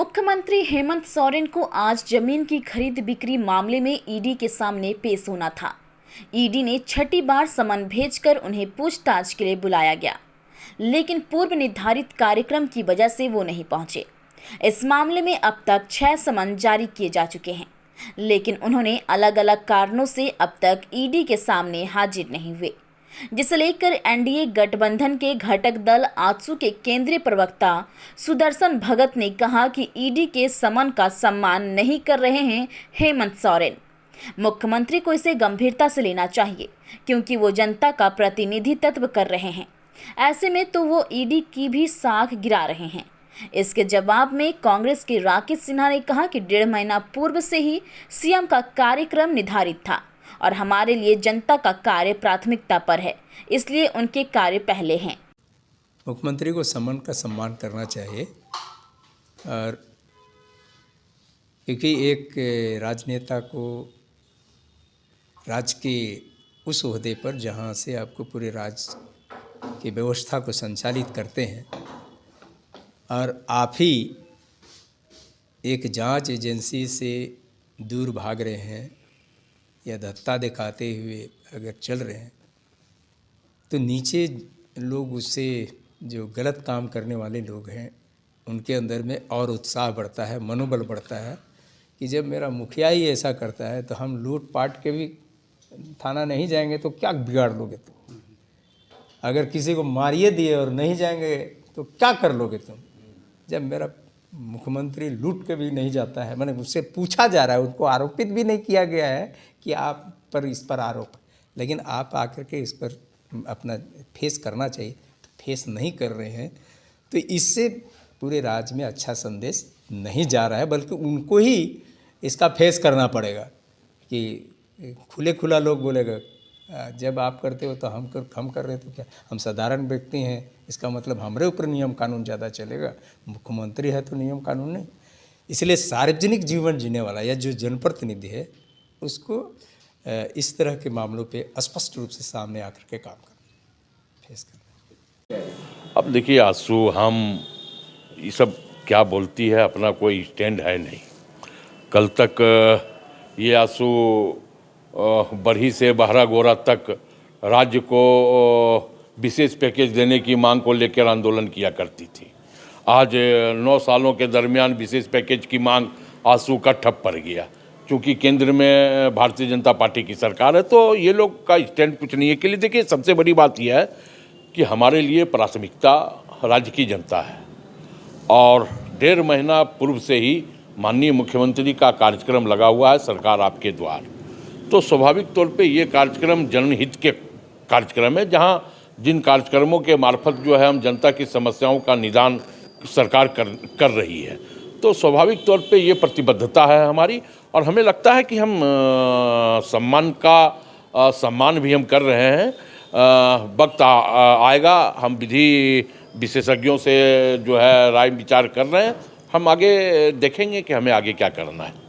मुख्यमंत्री हेमंत सोरेन को आज जमीन की खरीद बिक्री मामले में ईडी के सामने पेश होना था। ईडी ने छठी बार समन भेजकर उन्हें पूछताछ के लिए बुलाया गया, लेकिन पूर्व निर्धारित कार्यक्रम की वजह से वो नहीं पहुंचे। इस मामले में अब तक 6 समन जारी किए जा चुके हैं, लेकिन उन्होंने अलग अलग कारणों से अब तक ईडी के सामने हाजिर नहीं हुए, जिसे लेकर एनडीए गठबंधन के घटक दल आजसू के केंद्रीय प्रवक्ता सुदर्शन भगत ने कहा कि ईडी के समन का सम्मान नहीं कर रहे हैं हेमंत सोरेन। मुख्यमंत्री को इसे गंभीरता से लेना चाहिए, क्योंकि वो जनता का प्रतिनिधित्व कर रहे हैं। ऐसे में तो वो ईडी की भी साख गिरा रहे हैं। इसके जवाब में कांग्रेस के राकेश सिन्हा ने कहा कि 1.5 महीना पूर्व से ही सीएम का कार्यक्रम निर्धारित था और हमारे लिए जनता का कार्य प्राथमिकता पर है, इसलिए उनके कार्य पहले हैं। मुख्यमंत्री को सम्मान का सम्मान करना चाहिए, और क्योंकि एक राजनेता को राज्य के उस ओहदे पर जहां से आपको पूरे राज्य की व्यवस्था को संचालित करते हैं, और आप ही एक जांच एजेंसी से दूर भाग रहे हैं या धत्ता दिखाते हुए अगर चल रहे हैं, तो नीचे लोग उससे जो गलत काम करने वाले लोग हैं उनके अंदर में और उत्साह बढ़ता है, मनोबल बढ़ता है कि जब मेरा मुखिया ही ऐसा करता है तो हम लूट पाट के भी थाना नहीं जाएंगे तो क्या बिगाड़ लोगे तुम। अगर किसी को मारिए दिए और नहीं जाएंगे तो क्या कर लोगे तुम। जब मेरा मुख्यमंत्री लूट के भी नहीं जाता है, मैंने उससे पूछा जा रहा है, उनको आरोपित भी नहीं किया गया है कि आप पर इस पर आरोप, लेकिन आप आकर के इस पर अपना फेस करना चाहिए, तो फेस नहीं कर रहे हैं, तो इससे पूरे राज्य में अच्छा संदेश नहीं जा रहा है, बल्कि उनको ही इसका फेस करना पड़ेगा कि खुले खुला लोग बोलेगा जब आप करते हो तो हम कर रहे तो क्या, हम साधारण व्यक्ति हैं, इसका मतलब हमारे ऊपर नियम कानून ज़्यादा चलेगा। मुख्यमंत्री है तो नियम कानून नहीं। इसलिए सार्वजनिक जीवन जीने वाला या जो जनप्रतिनिधि है उसको इस तरह के मामलों पे स्पष्ट रूप से सामने आकर के काम करना, फेस करना। अब देखिए आंसू, हम ये सब क्या बोलती है, अपना कोई स्टैंड है नहीं। कल तक ये आंसू बढ़ी से बहरा गोरा तक राज्य को विशेष पैकेज देने की मांग को लेकर आंदोलन किया करती थी। आज 9 सालों के दरमियान विशेष पैकेज की मांग आंसू का ठप पड़ गया, क्योंकि केंद्र में भारतीय जनता पार्टी की सरकार है, तो ये लोग का स्टैंड कुछ नहीं है। के लिए देखिए, सबसे बड़ी बात यह है कि हमारे लिए प्राथमिकता राज्य की जनता है, और 1.5 महीना पूर्व से ही माननीय मुख्यमंत्री का कार्यक्रम लगा हुआ है सरकार आपके द्वार। तो स्वाभाविक तौर पे ये कार्यक्रम जनहित के कार्यक्रम है, जहाँ जिन कार्यक्रमों के मार्फत जो है हम जनता की समस्याओं का निदान सरकार कर रही है, तो स्वाभाविक तौर पे ये प्रतिबद्धता है हमारी, और हमें लगता है कि हम सम्मान भी हम कर रहे हैं। वक्त आएगा, हम विधि विशेषज्ञों से जो है राय विचार कर रहे हैं, हम आगे देखेंगे कि हमें आगे क्या करना है।